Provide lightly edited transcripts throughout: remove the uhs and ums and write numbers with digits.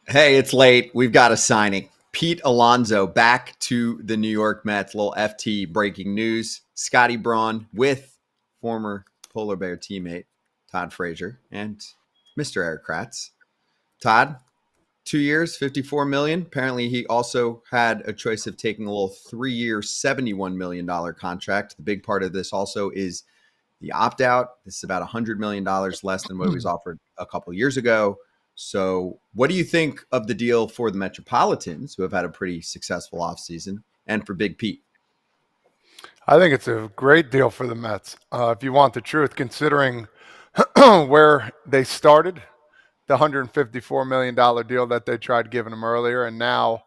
Hey, it's late. We've got a signing. Pete Alonso back to the New York Mets. Little FT breaking news. Scotty Braun with former Polar Bear teammate Todd Frazier and Mr. Erik Kratz. Todd, 2 years, $54 million. Apparently, he also had a choice of taking a little 3-year, $71 million contract. The big part of this also is the opt-out. This is about $100 million less than what was offered a couple years ago. So what do you think of the deal for the Metropolitans, who have had a pretty successful offseason, and for Big Pete? I think it's a great deal for the Mets. If you want the truth, considering where they started, the $154 million deal that they tried giving him earlier, and now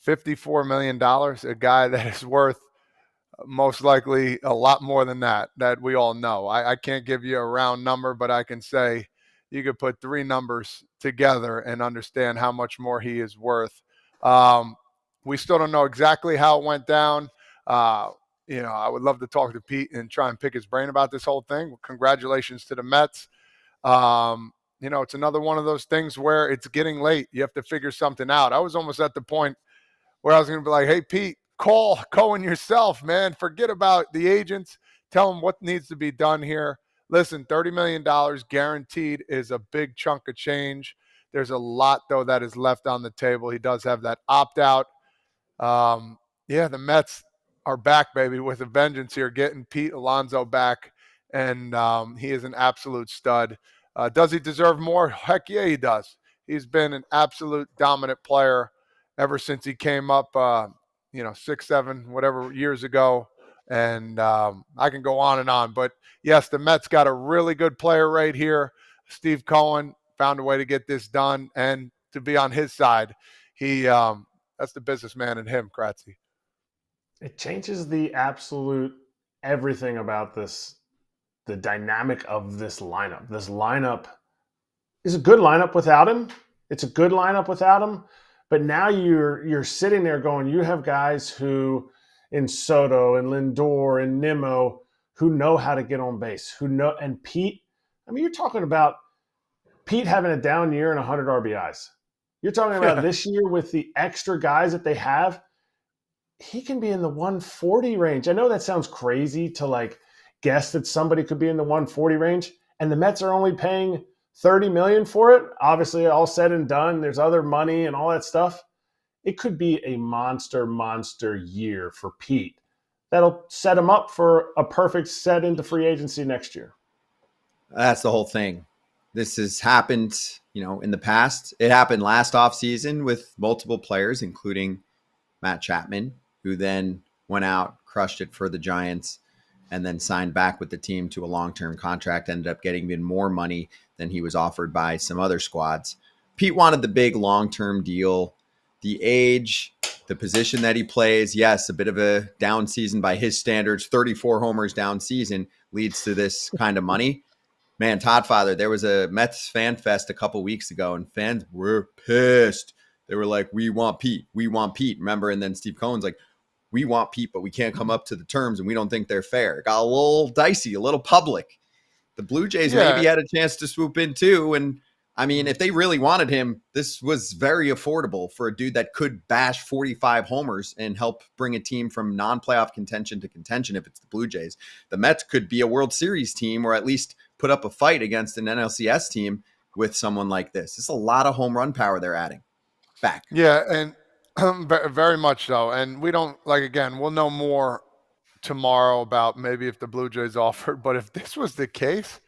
$54 million, a guy that is worth most likely a lot more than that we all know. I can't give you a round number, but I can say you could put three numbers together and understand how much more he is worth. We still don't know exactly how it went down. I would love to talk to Pete and try and pick his brain about this whole thing. Congratulations to the Mets. It's another one of those things where it's getting late. You have to figure something out. I was almost at the point where I was going to be like, hey, Pete, call Cohen yourself, man. Forget about the agents. Tell them what needs to be done here. Listen, $30 million guaranteed is a big chunk of change. There's a lot, though, that is left on the table. He does have that opt-out. The Mets are back, baby, with a vengeance here, getting Pete Alonso back, and he is an absolute stud. Does he deserve more? Heck yeah, he does. He's been an absolute dominant player ever since he came up, 6, 7, whatever years ago. And I can go on. But, yes, the Mets got a really good player right here. Steve Cohen found a way to get this done and to be on his side. That's the businessman in him, Kratzy. It changes the absolute everything about this, the dynamic of this lineup. This lineup is a good lineup without him. It's a good lineup without him. But now you're sitting there going, you have guys who in Soto and Lindor and Nimmo who know how to get on base, and Pete, you're talking about Pete having a down year and 100 RBIs. You're talking about this year with the extra guys that they have, he can be in the 140 range. I know that sounds crazy to guess that somebody could be in the 140 range, and the Mets are only paying $30 million for it. Obviously, all said and done, there's other money and all that stuff. It could be a monster year for Pete. That'll set him up for a perfect set into free agency next year. That's the whole thing. This has happened, in the past. It happened last offseason with multiple players, including Matt Chapman, who then went out, crushed it for the Giants, and then signed back with the team to a long-term contract, ended up getting even more money than he was offered by some other squads. Pete wanted the big long-term deal. The age, the position that he plays, yes, a bit of a down season by his standards, 34 homers down season leads to this kind of money. Man, Todd Father, there was a Mets fan fest a couple weeks ago, and fans were pissed. They were like, we want Pete. We want Pete. Remember? And then Steve Cohen's like, we want Pete, but we can't come up to the terms, and we don't think they're fair. It got a little dicey, a little public. The Blue Jays maybe had a chance to swoop in too, and if they really wanted him, this was very affordable for a dude that could bash 45 homers and help bring a team from non-playoff contention to contention if it's the Blue Jays. The Mets could be a World Series team or at least put up a fight against an NLCS team with someone like this. It's a lot of home run power they're adding back. Yeah, and very much so. And we don't, we'll know more tomorrow about maybe if the Blue Jays offered. But if this was the case,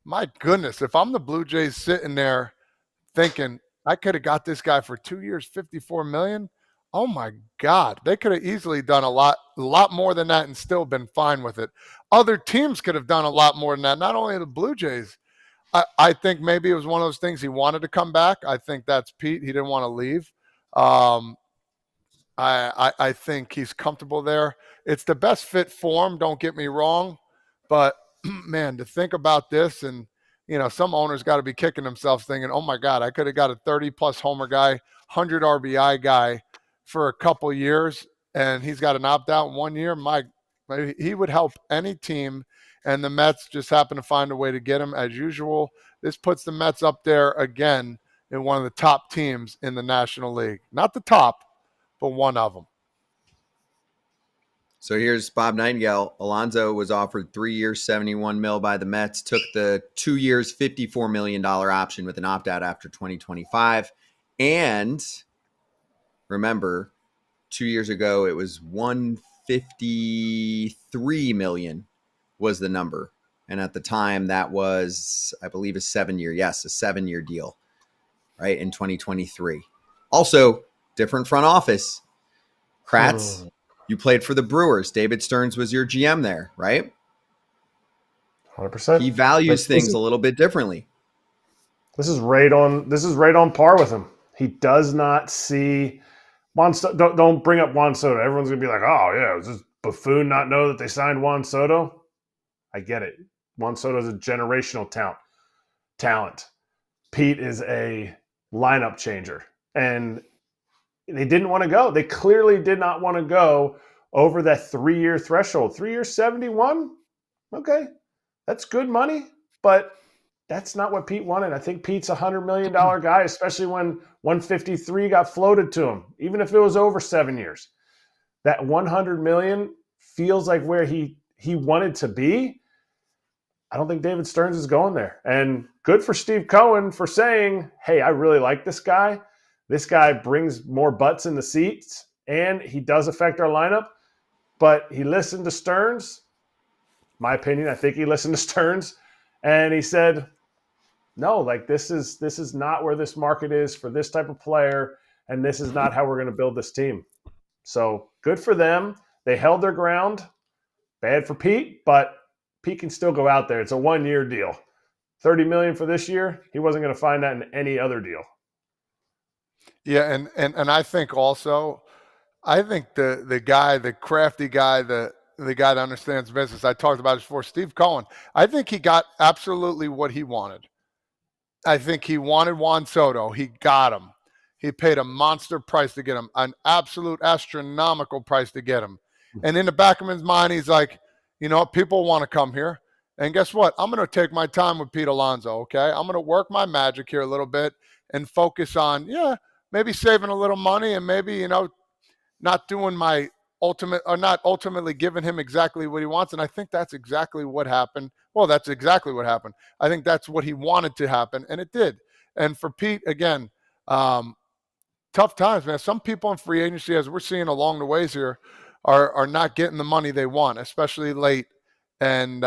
my goodness, if I'm the Blue Jays sitting there thinking I could have got this guy for 2 years, $54 million, oh my God, they could have easily done a lot more than that and still been fine with it. Other teams could have done a lot more than that, not only the Blue Jays. I think maybe it was one of those things he wanted to come back. I think that's Pete. He didn't want to leave. I think he's comfortable there. It's the best fit for him, don't get me wrong. But, man, to think about this and, some owners got to be kicking themselves thinking, oh, my God, I could have got a 30-plus homer guy, 100 RBI guy for a couple years, and he's got an opt-out in 1 year. He would help any team, and the Mets just happen to find a way to get him as usual. This puts the Mets up there again in one of the top teams in the National League. Not the top, but one of them. So here's Bob Nightingale. Alonso was offered 3 years, $71 million by the Mets, took the 2 years, $54 million option with an opt-out after 2025. And remember, 2 years ago, it was $153 million was the number. And at the time, that was, I believe, a 7-year. Yes, a 7-year deal, right, in 2023. Also, different front office. Kratz, you played for the Brewers. David Stearns was your GM there, right? 100%. He values things a little bit differently. This is right on par with him. He does not see Juan Soto. Don't bring up Juan Soto. Everyone's gonna be like, "Oh yeah, does this buffoon not know that they signed Juan Soto?" I get it. Juan Soto is a generational talent. Pete is a lineup changer, and they didn't want to go. They clearly did not want to go over that 3-year threshold. 3 years, 71. Okay, that's good money, but that's not what Pete wanted. I think Pete's $100 million guy, especially when 153 got floated to him, even if it was over 7 years. That $100 million feels like where he wanted to be. I don't think David Stearns is going there. And good for Steve Cohen for saying, hey, I really like this guy. This guy brings more butts in the seats, and he does affect our lineup. But he listened to Stearns. My opinion, I think he listened to Stearns. And he said, no, like this is not where this market is for this type of player, and this is not how we're going to build this team. So good for them. They held their ground. Bad for Pete, but Pete can still go out there. It's a 1-year deal. $30 million for this year. He wasn't going to find that in any other deal. Yeah, and I think also, I think the guy, the crafty guy, the guy that understands business, I talked about this before, Steve Cohen, I think he got absolutely what he wanted. I think he wanted Juan Soto. He got him. He paid a monster price to get him, an absolute astronomical price to get him. And in the back of his mind, he's like, you know, people want to come here. And guess what? I'm going to take my time with Pete Alonso, okay? I'm going to work my magic here a little bit and focus on, maybe saving a little money and maybe, not doing my ultimate or not ultimately giving him exactly what he wants. And I think that's exactly what happened. Well, that's exactly what happened. I think that's what he wanted to happen, and it did. And for Pete, again, tough times, man. Some people in free agency, as we're seeing along the ways here, are not getting the money they want, especially late. And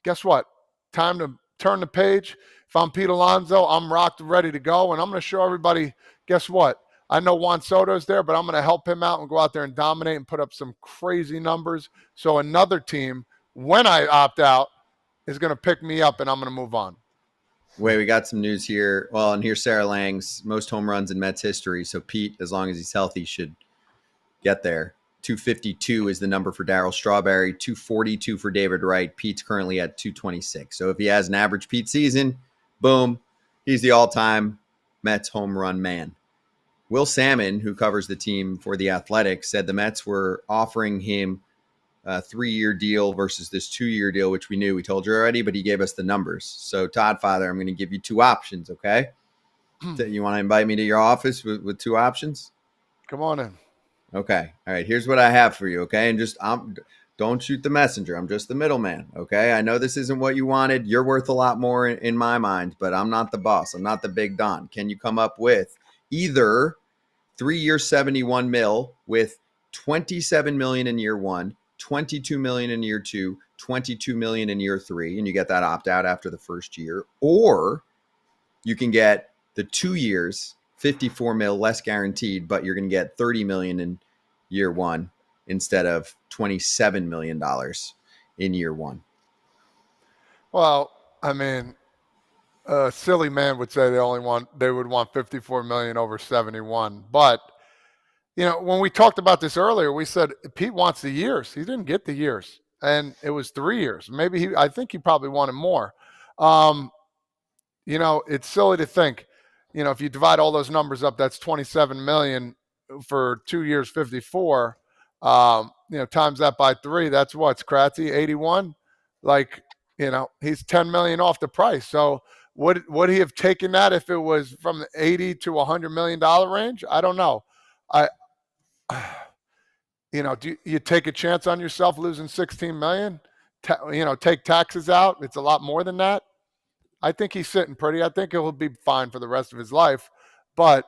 guess what? Time to turn the page. If I'm Pete Alonso, I'm rocked, ready to go, and I'm going to show everybody, guess what? I know Juan Soto's there, but I'm going to help him out and go out there and dominate and put up some crazy numbers. So another team, when I opt out, is going to pick me up, and I'm going to move on. Wait, we got some news here. Well, and here's Sarah Lang's most home runs in Mets history. So Pete, as long as he's healthy, should get there. 252 is the number for Darryl Strawberry, 242 for David Wright. Pete's currently at 226. So if he has an average Pete season, boom, he's the all-time Mets home run man. Will Salmon, who covers the team for The Athletic, said the Mets were offering him a 3-year deal versus this 2-year deal, which we knew. We told you already, but he gave us the numbers. So, Todd, Father, I'm going to give you 2 options, okay? You want to invite me to your office with 2 options? Come on in. Okay. All right. Here's what I have for you, okay? And just don't shoot the messenger. I'm just the middleman, okay? I know this isn't what you wanted. You're worth a lot more in my mind, but I'm not the boss. I'm not the big Don. Can you come up with either 3 years, $71 million with $27 million in year 1, $22 million in year 2, $22 million in year 3, and you get that opt out after the first year, or you can get the 2 years, $54 million less guaranteed, but you're going to get $30 million in year 1 instead of $27 million in year 1. Well, I mean, a silly man would say they would want $54 million over 71. But, when we talked about this earlier, we said Pete wants the years. He didn't get the years, and it was 3 years. I think he probably wanted more. It's silly to think, if you divide all those numbers up, that's $27 million for 2 years, 54. Times that by 3, that's what's Kratzy, 81. like, he's $10 million off the price. So would he have taken that if it was from the $80 to $100 million range? I don't know. I, do you take a chance on yourself losing 16 million? Take taxes out. It's a lot more than that. I think he's sitting pretty. I think he'll be fine for the rest of his life. But,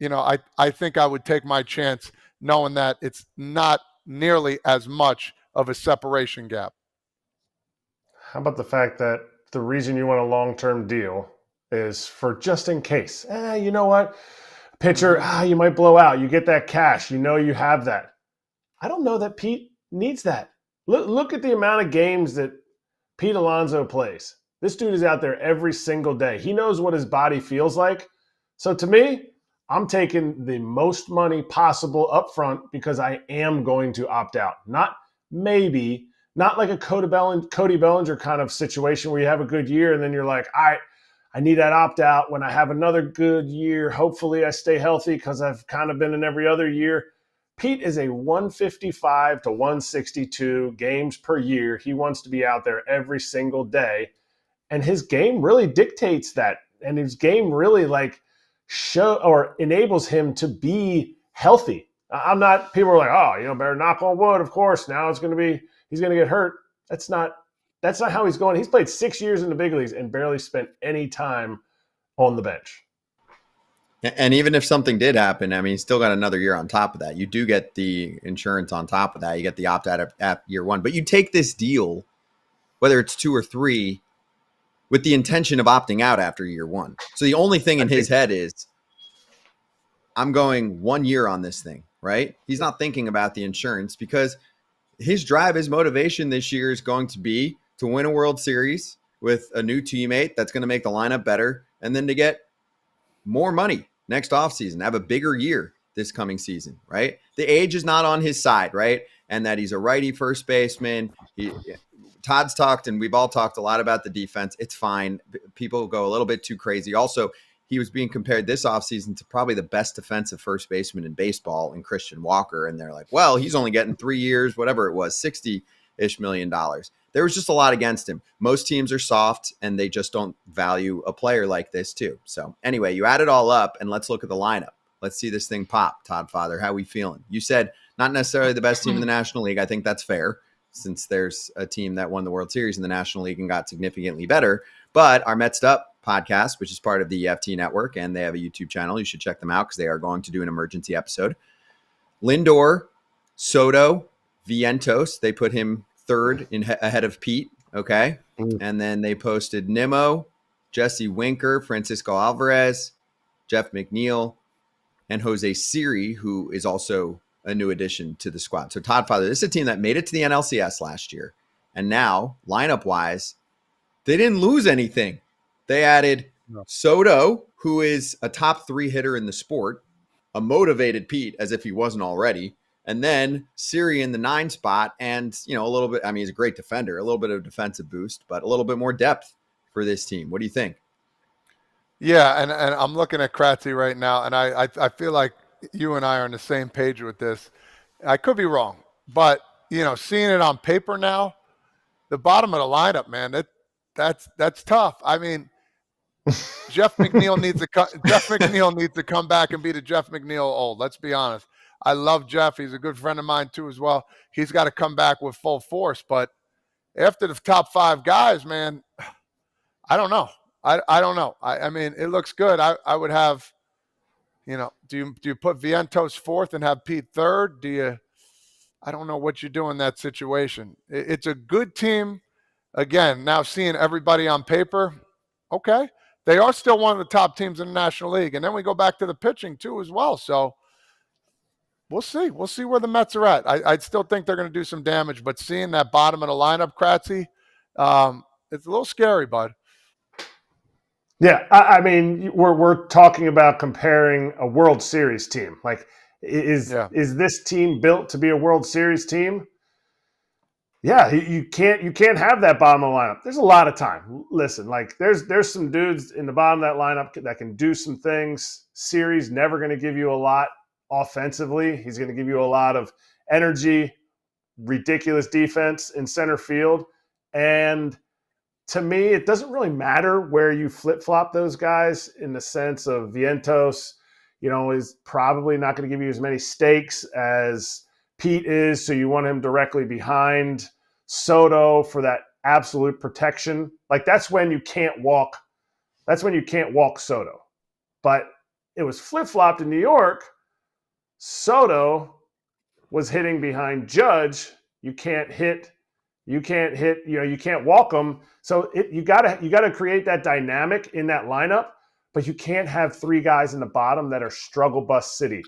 I think I would take my chance knowing that it's not nearly as much of a separation gap. How about the fact that the reason you want a long-term deal is for just in case? You know what? Pitcher, you might blow out. You get that cash. You have that. I don't know that Pete needs that. Look at the amount of games that Pete Alonso plays. This dude is out there every single day. He knows what his body feels like. So to me, I'm taking the most money possible up front because I am going to opt out. Not maybe, not like a Cody Bellinger kind of situation where you have a good year and then you're like, all right, I need that opt out when I have another good year. Hopefully I stay healthy because I've kind of been in every other year. Pete is a 155 to 162 games per year. He wants to be out there every single day. And his game really dictates that. And his game really enables him to be healthy. I'm not, people are like, better knock on wood, of course. Now he's going to get hurt. That's not how he's going. He's played 6 years in the big leagues and barely spent any time on the bench. And even if something did happen, he's still got another year on top of that. You do get the insurance on top of that. You get the opt-out at year one. But you take this deal, whether it's 2 or 3, with the intention of opting out after year one. So the only thing in his head is, I'm going 1 year on this thing, right? He's not thinking about the insurance because his drive, his motivation this year is going to be to win a World Series with a new teammate that's going to make the lineup better, and then to get more money next offseason, have a bigger year this coming season, right? The age is not on his side, right? And that he's a righty first baseman. Todd's talked, and we've all talked a lot about the defense. It's fine. People go a little bit too crazy. Also, he was being compared this offseason to probably the best defensive first baseman in baseball in Christian Walker. And they're like, well, he's only getting 3 years, whatever it was, $60-ish million. There was just a lot against him. Most teams are soft, and they just don't value a player like this too. So anyway, you add it all up, and let's look at the lineup. Let's see this thing pop. Todd Father, how we feeling? You said not necessarily the best team in the National League. I think that's fair, since there's a team that won the World Series in the National League and got significantly better. But our Metsed Up podcast, which is part of the EFT network, and they have a YouTube channel. You should check them out because they are going to do an emergency episode. Lindor, Soto, Vientos, they put him third ahead of Pete, okay? And then they posted Nimmo, Jesse Winker, Francisco Alvarez, Jeff McNeil, and Jose Siri, who is also a new addition to the squad. So Todd Father, this is a team that made it to the NLCS last year. And now, lineup-wise, they didn't lose anything. They added Soto, who is a top 3 hitter in the sport, a motivated Pete, as if he wasn't already, and then Siri in the 9 spot, and a little bit. He's a great defender, a little bit of defensive boost, but a little bit more depth for this team. What do you think? Yeah, and I'm looking at Kratzy right now, and I feel like you and I are on the same page with this. I could be wrong, but seeing it on paper now, the bottom of the lineup, man, that's tough. Jeff McNeil needs to come back and be the Jeff McNeil old. Let's be honest. I love Jeff. He's a good friend of mine too as well. He's got to come back with full force. But after the top 5 guys, man, I don't know. I don't know. It looks good. I would have, do you put Vientos 4th and have Pete 3rd? I don't know what you do in that situation. It's a good team. Again, now seeing everybody on paper, okay. They are still one of the top teams in the National League. And then we go back to the pitching too as well. So we'll see. We'll see where the Mets are at. I still think they're going to do some damage, but seeing that bottom of the lineup, Kratzy, it's a little scary, bud. Yeah, we're talking about comparing a World Series team. Like, is this team built to be a World Series team? Yeah, you can't have that bottom of the lineup. There's a lot of time. Listen, there's some dudes in the bottom of that lineup that can do some things. Siri's never going to give you a lot offensively. He's going to give you a lot of energy, ridiculous defense in center field. And to me, it doesn't really matter where you flip-flop those guys in the sense of Vientos, is probably not going to give you as many stakes as Pete is, so you want him directly behind Soto for that absolute protection. Like that's when you can't walk. That's when you can't walk Soto. But it was flip-flopped in New York. Soto was hitting behind Judge. You can't hit. You can't walk them. So you gotta create that dynamic in that lineup. But you can't have three guys in the bottom that are struggle bus city.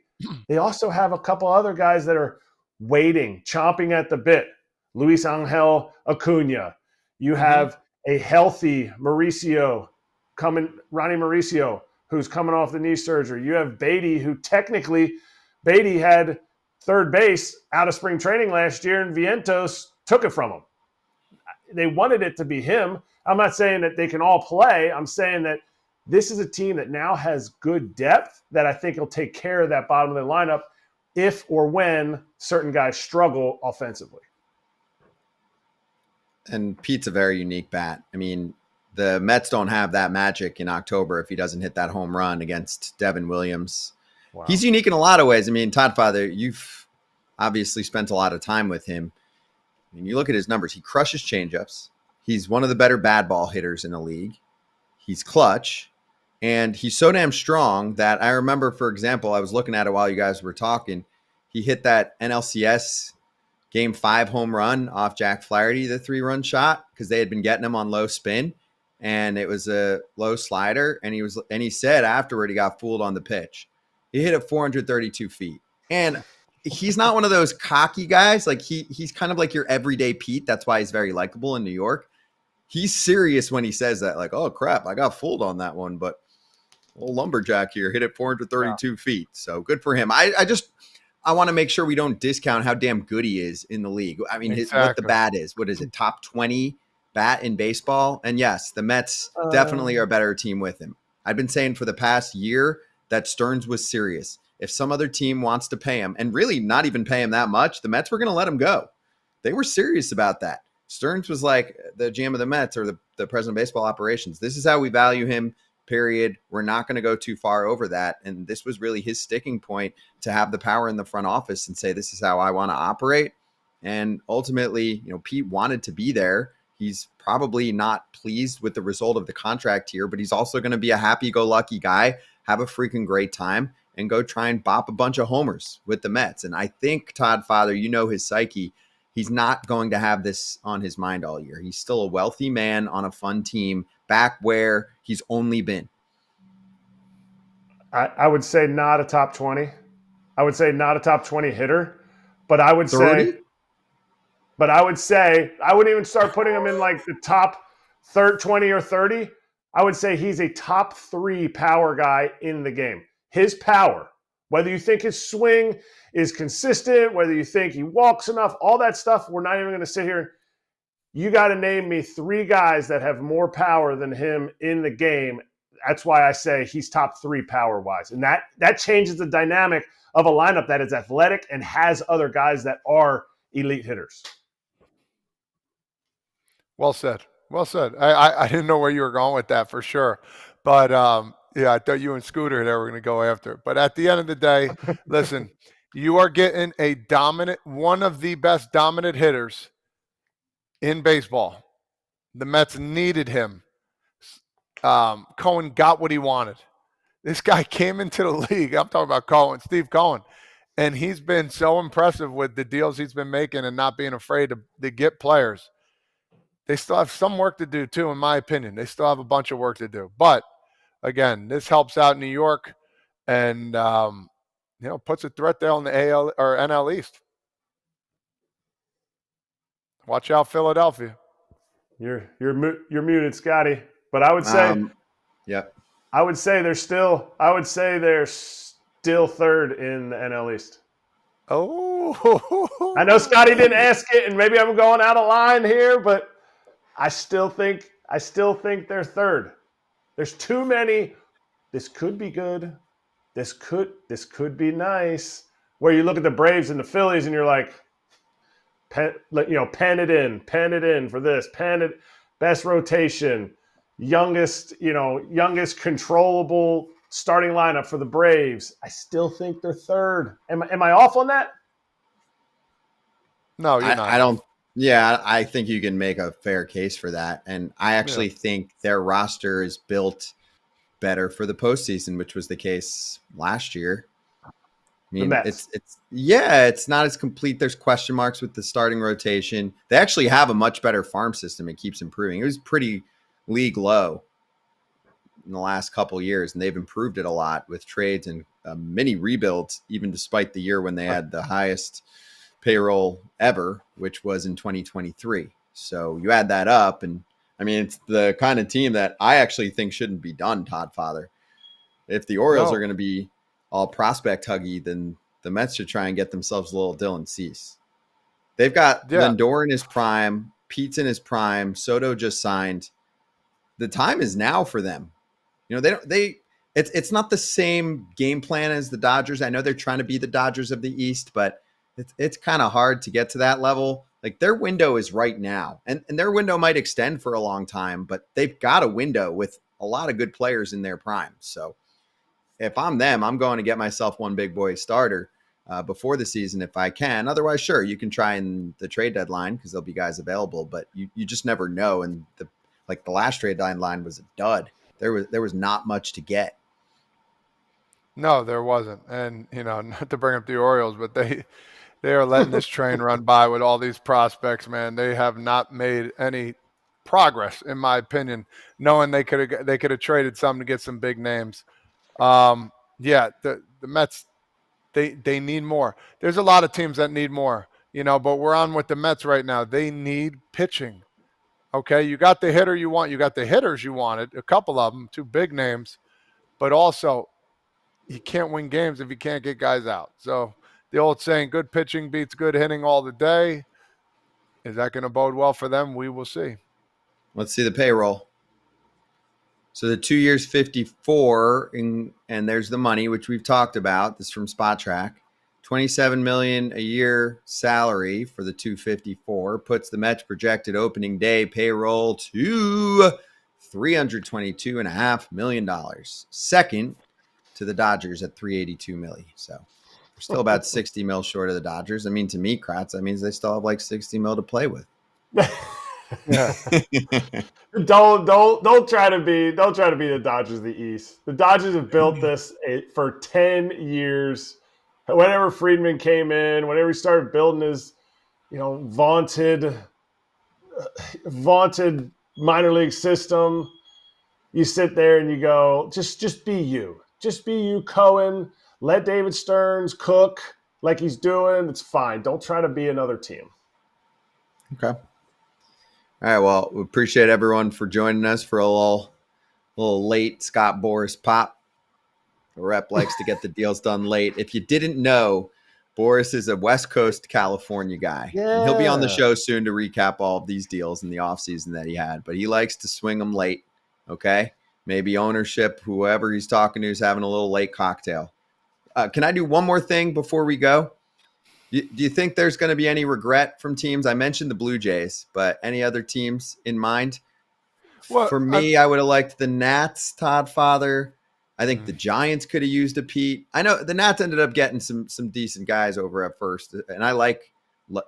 They also have a couple other guys that are waiting, chomping at the bit. Luis Angel Acuna. You have a healthy Ronnie Mauricio, who's coming off the knee surgery. You have Beatty, who technically, Beatty had third base out of spring training last year, and Vientos took it from him. They wanted it to be him. I'm not saying that they can all play. I'm saying that this is a team that now has good depth that I think will take care of that bottom of the lineup if or when certain guys struggle offensively. And Pete's a very unique bat. I mean, the Mets don't have that magic in October if he doesn't hit that home run against Devin Williams. Wow. He's unique in a lot of ways. I mean, Todd Father, you've obviously spent a lot of time with him. I mean, you look at his numbers. He crushes changeups. He's one of the better bad ball hitters in the league. He's clutch. And he's so damn strong that I remember, for example, I was looking at it while you guys were talking. He hit that NLCS Game 5 home run off Jack Flaherty, the 3-run shot, because they had been getting him on low spin, and it was a low slider. And he said afterward he got fooled on the pitch. He hit it 432 feet. And he's not one of those cocky guys. Like he's kind of like your everyday Pete. That's why he's very likable in New York. He's serious when he says that, like, oh crap, I got fooled on that one. But old lumberjack here hit it 432 feet. So good for him. I want to make sure we don't discount how damn good he is in the league. I mean, what the bat is. What is it? Top 20 bat in baseball? And yes, the Mets definitely are a better team with him. I've been saying for the past year that Stearns was serious. If some other team wants to pay him, and really not even pay him that much, the Mets were going to let him go. They were serious about that. Stearns was like the GM of the Mets, or the president of baseball operations. This is how we value him, period. We're not going to go too far over that. And this was really his sticking point to have the power in the front office and say, this is how I want to operate. And ultimately, Pete wanted to be there. He's probably not pleased with the result of the contract here, but he's also going to be a happy-go-lucky guy, have a freaking great time, and go try and bop a bunch of homers with the Mets. And I think Todd Father, his psyche, he's not going to have this on his mind all year. He's still a wealthy man on a fun team back where he's only been. I would say not a top 20. I would say not a top 20 hitter, but I would 30? say I wouldn't even start putting him in like the top 20 or 30. I would say he's a top 3 power guy in the game. His power, whether you think his swing is consistent, whether you think he walks enough, all that stuff, we're not even going to sit here. You got to name me 3 guys that have more power than him in the game. That's why I say he's top 3 power-wise. And that changes the dynamic of a lineup that is athletic and has other guys that are elite hitters. Well said. Well said. I didn't know where you were going with that for sure. But, yeah, I thought you and Scooter there were going to go after it. But at the end of the day, listen, you are getting one of the best dominant hitters in baseball. The Mets needed him. Cohen got what he wanted. This guy came into the league. I'm talking about Steve Cohen. And he's been so impressive with the deals he's been making and not being afraid to get players. They still have some work to do, too, in my opinion. They still have a bunch of work to do. But, again, this helps out New York and, puts a threat there on the AL or NL East. Watch out, Philadelphia. You're muted, Scotty. But I would say, yep. I would say they're still third in the NL East. Oh, I know Scotty didn't ask it, and maybe I'm going out of line here, but I still think they're third. There's too many. This could be good. This could be nice. Where you look at the Braves and the Phillies, and you're like, pen it in for this, best rotation, youngest controllable starting lineup for the Braves. I still think they're third. Am I off on that? No, you're not. I don't. Yeah, I think you can make a fair case for that, and I actually think their roster is built better for the postseason, which was the case last year. I mean, it's not as complete. There's question marks with the starting rotation. They actually have a much better farm system. It keeps improving. It was pretty league low in the last couple of years, and they've improved it a lot with trades and mini rebuilds, even despite the year when they had the highest payroll ever, which was in 2023. So you add that up, and I mean, it's the kind of team that I actually think shouldn't be done, Todd Father. If the Orioles are going to be all prospect huggy, then the Mets should try and get themselves a little Dylan Cease. They've got Lindor in his prime, Pete's in his prime, Soto just signed. The time is now for them. It's not the same game plan as the Dodgers. I know they're trying to be the Dodgers of the East, but it's kind of hard to get to that level. Like their window is right now, and their window might extend for a long time, but they've got a window with a lot of good players in their prime. So if I'm them, I'm going to get myself one big boy starter before the season if I can. Otherwise, sure, you can try in the trade deadline because there'll be guys available, but you just never know. And the last trade deadline was a dud. There was not much to get. No, there wasn't. And, not to bring up the Orioles, but they are letting this train run by with all these prospects, man. They have not made any progress, in my opinion, knowing they could have traded some to get some big names. The Mets, they need more. There's a lot of teams that need more, but we're on with the Mets right now. They need pitching. Okay, you got the hitter you want. You got the hitters you wanted, a couple of them, two big names, but also you can't win games if you can't get guys out. So the old saying, good pitching beats good hitting all the day. Is that going to bode well for them? We will see. Let's see the payroll. So the 2 years, 54, and there's the money, which we've talked about. This is from Spot Track. $27 million a year salary for the 254 puts the Mets projected opening day payroll to $322.5 million. Second to the Dodgers at $382 million. So we're still about 60 mil short of the Dodgers. I mean, to me, Kratz, that means they still have like 60 mil to play with. Yeah. Don't try to be the Dodgers of the East. The Dodgers have built this for 10 years. Whenever Friedman came in, whenever he started building his, vaunted minor league system, you sit there and you go, just be you. Just be you, Cohen. Let David Stearns cook like he's doing. It's fine. Don't try to be another team. Okay. All right. Well, we appreciate everyone for joining us for a little late Scott Boras pop. The rep likes to get the deals done late. If you didn't know, Boras is a West Coast California guy. Yeah. And he'll be on the show soon to recap all of these deals in the offseason that he had. But he likes to swing them late, okay? Maybe ownership, whoever he's talking to is having a little late cocktail. Can I do one more thing before we go? Do you think there's going to be any regret from teams? I mentioned the Blue Jays, but any other teams in mind? Well, for me, I would have liked the Nats, Todd Father. I think the Giants could have used a Pete. I know the Nats ended up getting some decent guys over at first, and I like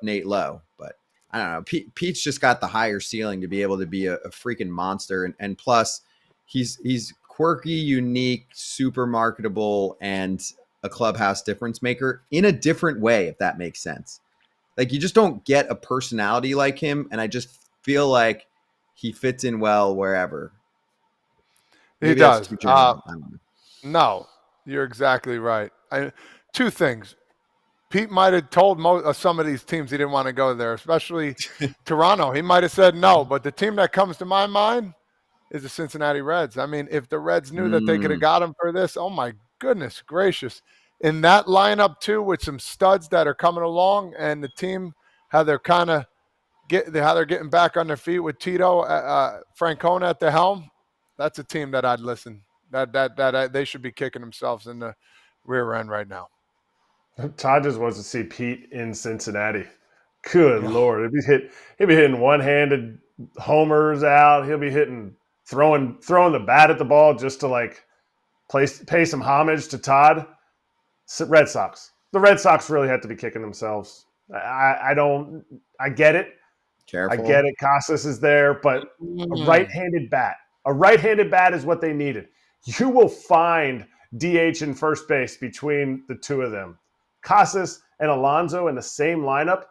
Nate Lowe, but I don't know. Pete's just got the higher ceiling to be able to be a freaking monster, and plus he's quirky, unique, super marketable, and a clubhouse difference maker in a different way, if that makes sense. Like you just don't get a personality like him, and I just feel like he fits in well wherever. Maybe he does. No, you're exactly right. Two things. Pete might have told some of these teams he didn't want to go there, especially Toronto. He might have said no, but the team that comes to my mind is the Cincinnati Reds. I mean, if the Reds knew that they could have got him for this, oh my goodness gracious. In that lineup too, with some studs that are coming along, and the team, how they're getting back on their feet with Tito, Francona at the helm, that's a team that I'd listen. That they should be kicking themselves in the rear end right now. Todd just wants to see Pete in Cincinnati. Good Lord. He'll be hitting one-handed homers out. He'll be throwing the bat at the ball just to pay some homage to Todd. Red Sox. The Red Sox really have to be kicking themselves. I get it. Careful. I get it. Casas is there, but a right-handed bat. A right-handed bat is what they needed. You will find DH and first base between the two of them. Casas and Alonso in the same lineup,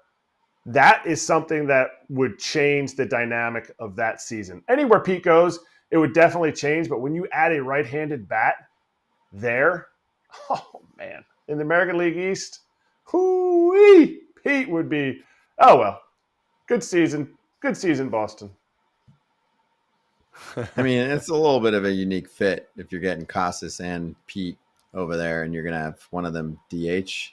that is something that would change the dynamic of that season. Anywhere Pete goes, it would definitely change, but when you add a right-handed bat there, oh, man. In the American League East, Pete would be, oh, well. Good season. Good season, Boston. I mean, it's a little bit of a unique fit if you're getting Casas and Pete over there and you're going to have one of them DH.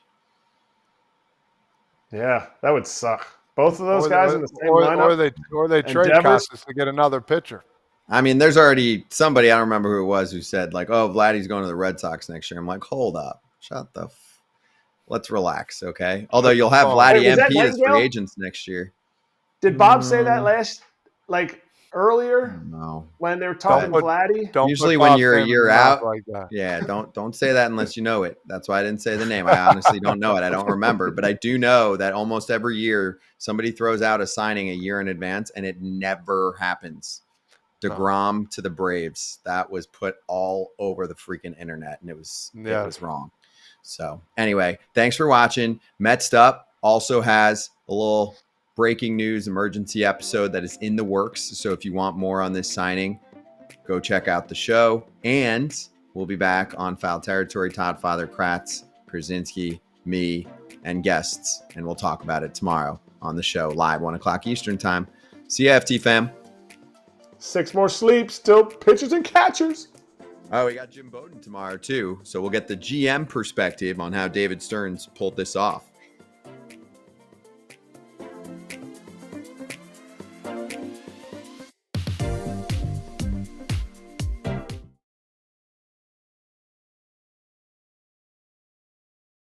Yeah, that would suck. Both of those guys in the same lineup. Or they trade Casas to get another pitcher. I mean, there's already somebody, I don't remember who it was, who said, oh, Vladdy's going to the Red Sox next year. I'm like, hold up. Let's relax, okay? Although you'll have Vladdy and Pete as free agents next year. Did Bob say that earlier? No. When they were talking Vladdy? Usually when you're a year out, yeah, don't say that unless you know it. That's why I didn't say the name. I honestly don't know it. I don't remember. But I do know that almost every year somebody throws out a signing a year in advance, and it never happens. DeGrom to the Braves. That was put all over the freaking internet, and it was wrong. So anyway, thanks for watching. Metsed Up also has a little breaking news emergency episode that is in the works. So if you want more on this signing, go check out the show. And we'll be back on Foul Territory. Todd, Father Kratz, Krasinski, me, and guests. And we'll talk about it tomorrow on the show, live 1 o'clock Eastern time. See ya, FT fam. 6 more sleeps, still pitchers and catchers. Oh, we got Jim Bowden tomorrow too. So we'll get the GM perspective on how David Stearns pulled this off.